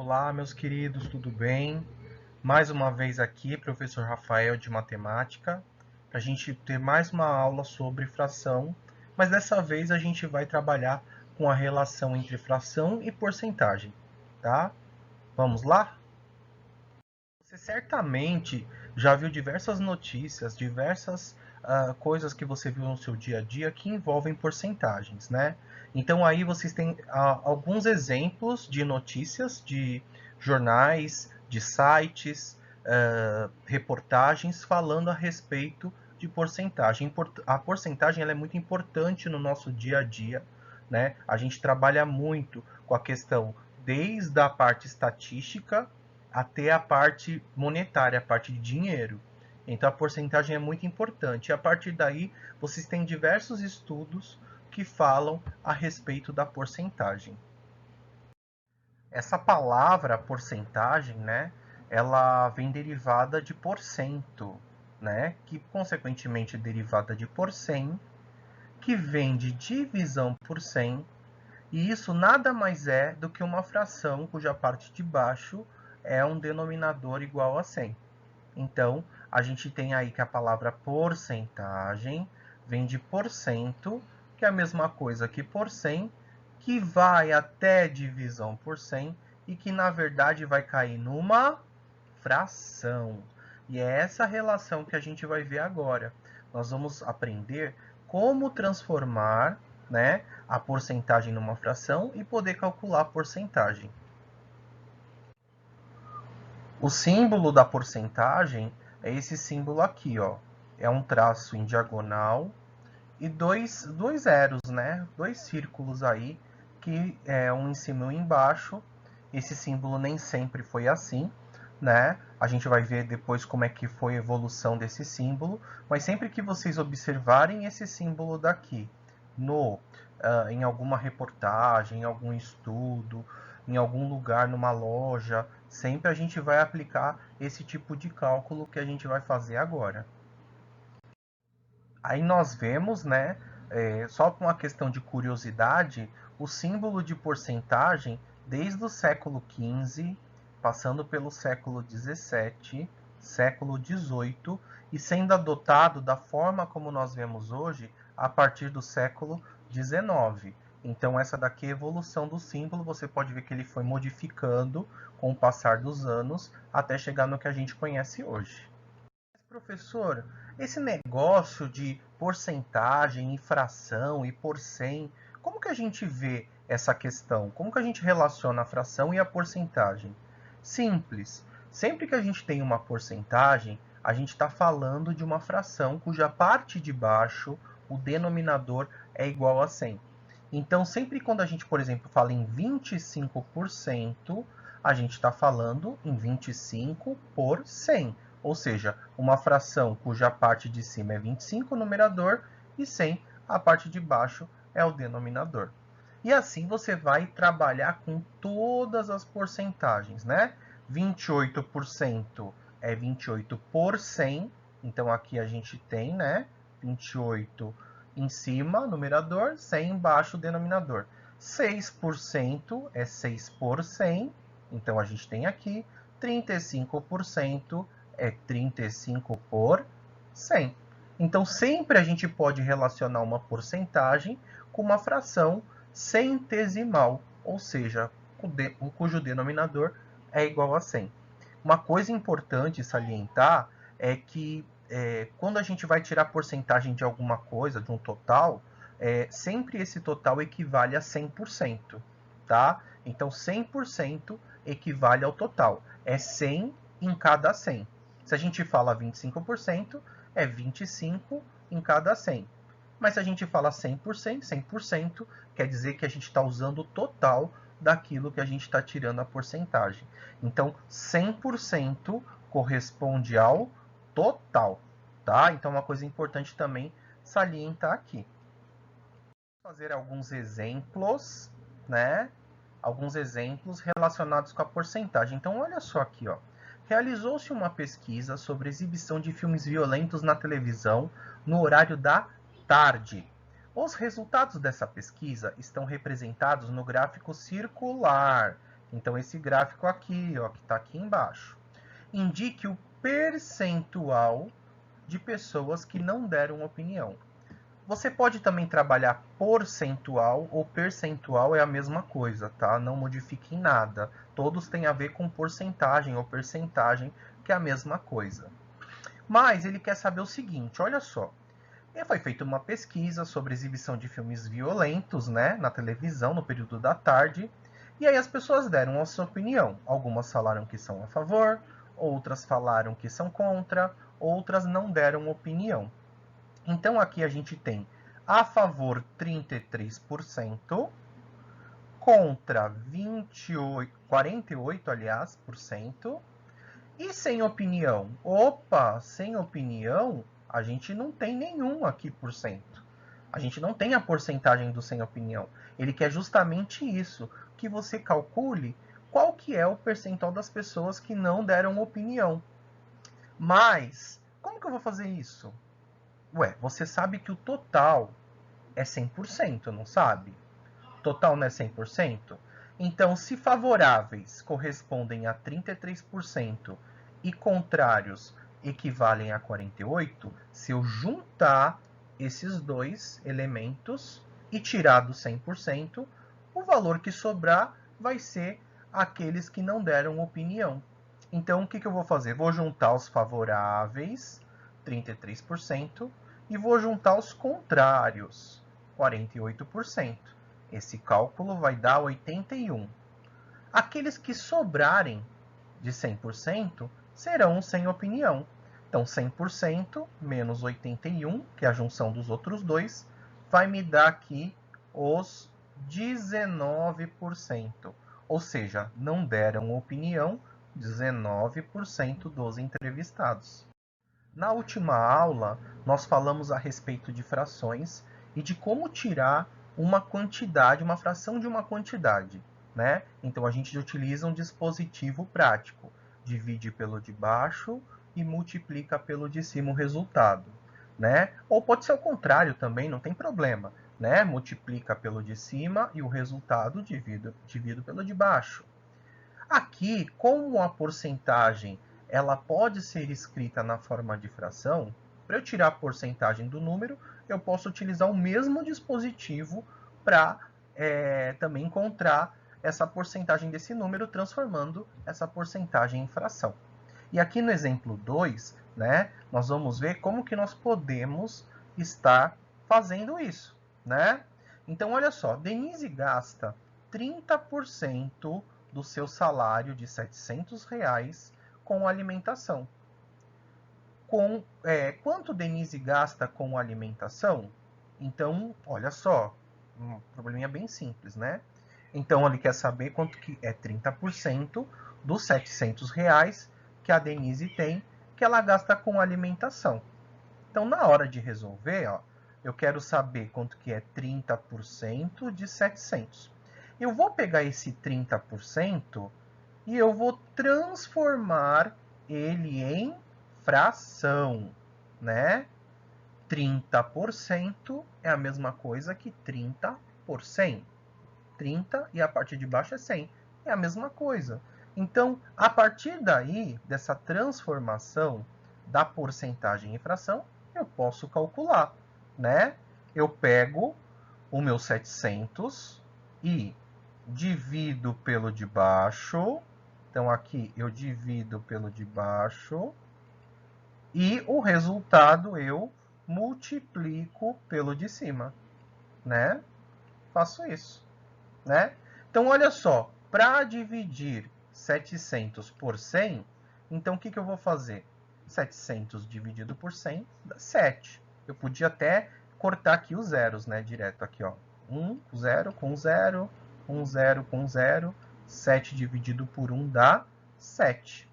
Olá, meus queridos, tudo bem? Mais uma vez aqui, professor Rafael de Matemática, para a gente ter mais uma aula sobre fração, mas dessa vez a gente vai trabalhar com a relação entre fração e porcentagem, tá? Vamos lá? Você certamente já viu diversas notícias, diversas coisas que você viu no seu dia a dia que envolvem porcentagens, né? Então aí vocês têm alguns exemplos de notícias de jornais, de sites, reportagens falando a respeito de porcentagem. A porcentagem ela é muito importante no nosso dia a dia, né? A gente trabalha muito com a questão desde a parte estatística até a parte monetária, a parte de dinheiro. Então a porcentagem é muito importante. E a partir daí, vocês têm diversos estudos que falam a respeito da porcentagem. Essa palavra porcentagem, né, ela vem derivada de porcento, né, que consequentemente é derivada de porcem, que vem de divisão por 100, e isso nada mais é do que uma fração cuja parte de baixo é um denominador igual a 100. Então, a gente tem aí que a palavra porcentagem vem de porcento, que é a mesma coisa que por 100, que vai até divisão por 100 e que, na verdade, vai cair numa fração. E é essa relação que a gente vai ver agora. Nós vamos aprender como transformar, né, a porcentagem numa fração e poder calcular a porcentagem. O símbolo da porcentagem é esse símbolo aqui, ó. É um traço em diagonal e dois zeros, né? Dois círculos aí, que é um em cima e um embaixo. Esse símbolo nem sempre foi assim, né? A gente vai ver depois como é que foi a evolução desse símbolo, mas sempre que vocês observarem esse símbolo daqui em alguma reportagem, em algum estudo, em algum lugar, numa loja, sempre a gente vai aplicar esse tipo de cálculo que a gente vai fazer agora. Aí nós vemos, né, só com uma questão de curiosidade, o símbolo de porcentagem desde o século XV, passando pelo século XVII, século XVIII e sendo adotado da forma como nós vemos hoje a partir do século XIX. Então essa daqui é a evolução do símbolo, você pode ver que ele foi modificando com o passar dos anos até chegar no que a gente conhece hoje. Professor, esse negócio de porcentagem, fração e porcem, como que a gente vê essa questão? Como que a gente relaciona a fração e a porcentagem? Simples. Sempre que a gente tem uma porcentagem, a gente está falando de uma fração cuja parte de baixo, o denominador, é igual a 100. Então, sempre quando a gente, por exemplo, fala em 25%, a gente está falando em 25 por 100. Ou seja, uma fração cuja parte de cima é 25, o numerador, e 100, a parte de baixo, é o denominador. E assim você vai trabalhar com todas as porcentagens, né? 28% é 28 por 100, então aqui a gente tem, né? 28 em cima, numerador, 100 embaixo, denominador. 6% é 6 por 100, então a gente tem aqui 35% é 35 por 100. Então, sempre a gente pode relacionar uma porcentagem com uma fração centesimal, ou seja, cujo denominador é igual a 100. Uma coisa importante salientar é que quando a gente vai tirar porcentagem de alguma coisa, de um total, sempre esse total equivale a 100%, tá? Então, 100% equivale ao total. É 100 em cada 100. Se a gente fala 25%, é 25 em cada 100. Mas se a gente fala 100%, 100% quer dizer que a gente está usando o total daquilo que a gente está tirando a porcentagem. Então, 100% corresponde ao total, tá? Então, uma coisa importante também salientar aqui. Vou fazer alguns exemplos, né? Alguns exemplos relacionados com a porcentagem. Então, olha só aqui, ó. Realizou-se uma pesquisa sobre exibição de filmes violentos na televisão no horário da tarde. Os resultados dessa pesquisa estão representados no gráfico circular, Então, esse gráfico aqui, ó, que está aqui embaixo, indique o percentual de pessoas que não deram opinião. Você pode também trabalhar porcentual ou percentual, é a mesma coisa, tá? Não modifique em nada. Todos têm a ver com porcentagem ou percentagem, que é a mesma coisa. Mas ele quer saber o seguinte, olha só. Foi feita uma pesquisa sobre exibição de filmes violentos, né, na televisão, no período da tarde. E aí as pessoas deram a sua opinião. Algumas falaram que são a favor, outras falaram que são contra, outras não deram opinião. Então aqui a gente tem a favor 33%, contra 48, aliás, por cento, e sem opinião. Opa, sem opinião, a gente não tem nenhum aqui por cento. A gente não tem a porcentagem do sem opinião. Ele quer justamente isso, que você calcule qual que é o percentual das pessoas que não deram opinião. Mas, como que eu vou fazer isso? Ué, você sabe que o total é 100%, não sabe? Total não é 100%? Então, se favoráveis correspondem a 33% e contrários equivalem a 48%, se eu juntar esses dois elementos e tirar do 100%, o valor que sobrar vai ser aqueles que não deram opinião. Então, o que eu vou fazer? Vou juntar os favoráveis, 33%, e vou juntar os contrários, 48%. Esse cálculo vai dar 81. Aqueles que sobrarem de 100% serão sem opinião. Então, 100% menos 81, que é a junção dos outros dois, vai me dar aqui os 19%. Ou seja, não deram opinião 19% dos entrevistados. Na última aula, nós falamos a respeito de frações e de como tirar uma quantidade, uma fração de uma quantidade, né? Então, a gente utiliza um dispositivo prático. Divide pelo de baixo e multiplica pelo de cima o resultado, né? Ou pode ser o contrário também, não tem problema, né? Multiplica pelo de cima e o resultado divido pelo de baixo. Aqui, como a porcentagem ela pode ser escrita na forma de fração, para eu tirar a porcentagem do número, eu posso utilizar o mesmo dispositivo para também encontrar essa porcentagem desse número, transformando essa porcentagem em fração. E aqui no exemplo 2, né, nós vamos ver como que nós podemos estar fazendo isso, né? Então, olha só, Denise gasta 30% do seu salário de R$700 com alimentação. Quanto Denise gasta com alimentação? Então, olha só, um probleminha bem simples, né? Então, ele quer saber quanto que é 30% dos R$700 que a Denise tem, que ela gasta com alimentação. Então, na hora de resolver, ó, eu quero saber quanto que é 30% de 700. Eu vou pegar esse 30% e eu vou transformar ele em fração, né? 30% é a mesma coisa que 30 por 100. 30 e a parte de baixo é 100. É a mesma coisa. Então, a partir daí, dessa transformação da porcentagem em fração, eu posso calcular, né? Eu pego o meu 700 e divido pelo de baixo. Então, aqui eu divido pelo de baixo. E o resultado eu multiplico pelo de cima, né? Faço isso, né? Então, olha só, para dividir 700 por 100, então o que eu vou fazer? 700 dividido por 100 dá 7. Eu podia até cortar aqui os zeros, né? Direto aqui, ó. 1, 0 com 0, 1, 0 com 0. 7 dividido por 1 dá 7.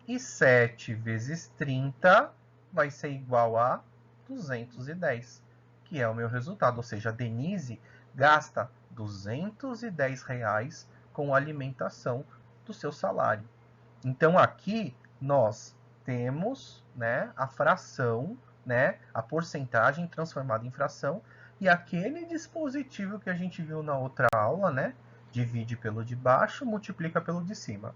E 7 vezes 30 vai ser igual a 210, que é o meu resultado. Ou seja, a Denise gasta R$210 com a alimentação do seu salário. Então, aqui nós temos, né, a fração, né, a porcentagem transformada em fração, e aquele dispositivo que a gente viu na outra aula, né, divide pelo de baixo, multiplica pelo de cima.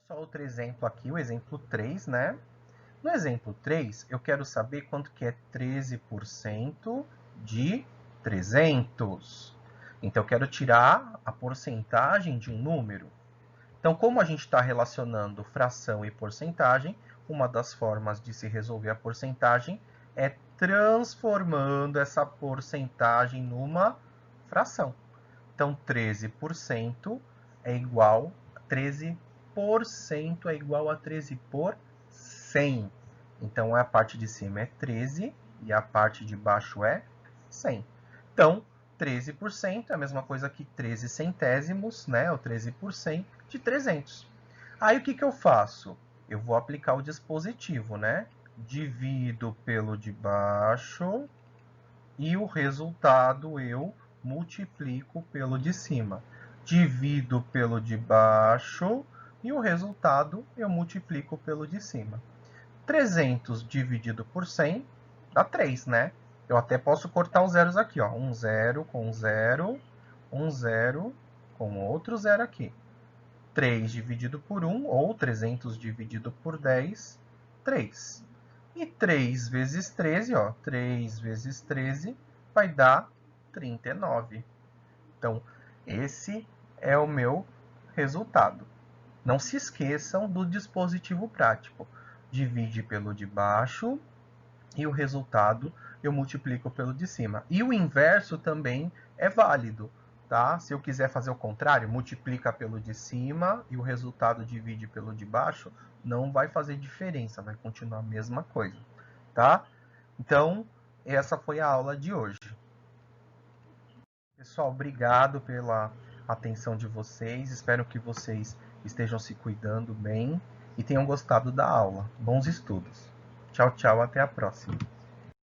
Só outro exemplo aqui, o exemplo 3, né? No exemplo 3, eu quero saber quanto que é 13% de 300. Então, eu quero tirar a porcentagem de um número. Então, como a gente está relacionando fração e porcentagem, uma das formas de se resolver a porcentagem é transformando essa porcentagem numa fração. Então, 13% é igual a 13% é igual a 13 por 100. Então, a parte de cima é 13 e a parte de baixo é 100. Então, 13% é a mesma coisa que 13 centésimos, né? Ou 13% de 300. Aí, o que eu faço? Eu vou aplicar o dispositivo, né? Divido pelo de baixo e o resultado eu multiplico pelo de cima. Divido pelo de baixo e o resultado eu multiplico pelo de cima. 300 dividido por 100 dá 3, né? Eu até posso cortar os zeros aqui, ó. Um zero com um zero com outro zero aqui. 3 dividido por 1, ou 300 dividido por 10, 3. E 3 vezes 13, ó, 3 vezes 13 vai dar 39. Então, esse é o meu resultado. Não se esqueçam do dispositivo prático. Divide pelo de baixo e o resultado eu multiplico pelo de cima. E o inverso também é válido, tá? Se eu quiser fazer o contrário, multiplica pelo de cima e o resultado divide pelo de baixo, não vai fazer diferença, vai continuar a mesma coisa, tá? Então, essa foi a aula de hoje. Pessoal, obrigado pela atenção de vocês. Espero que vocês estejam se cuidando bem e tenham gostado da aula. Bons estudos. Tchau, tchau, até a próxima.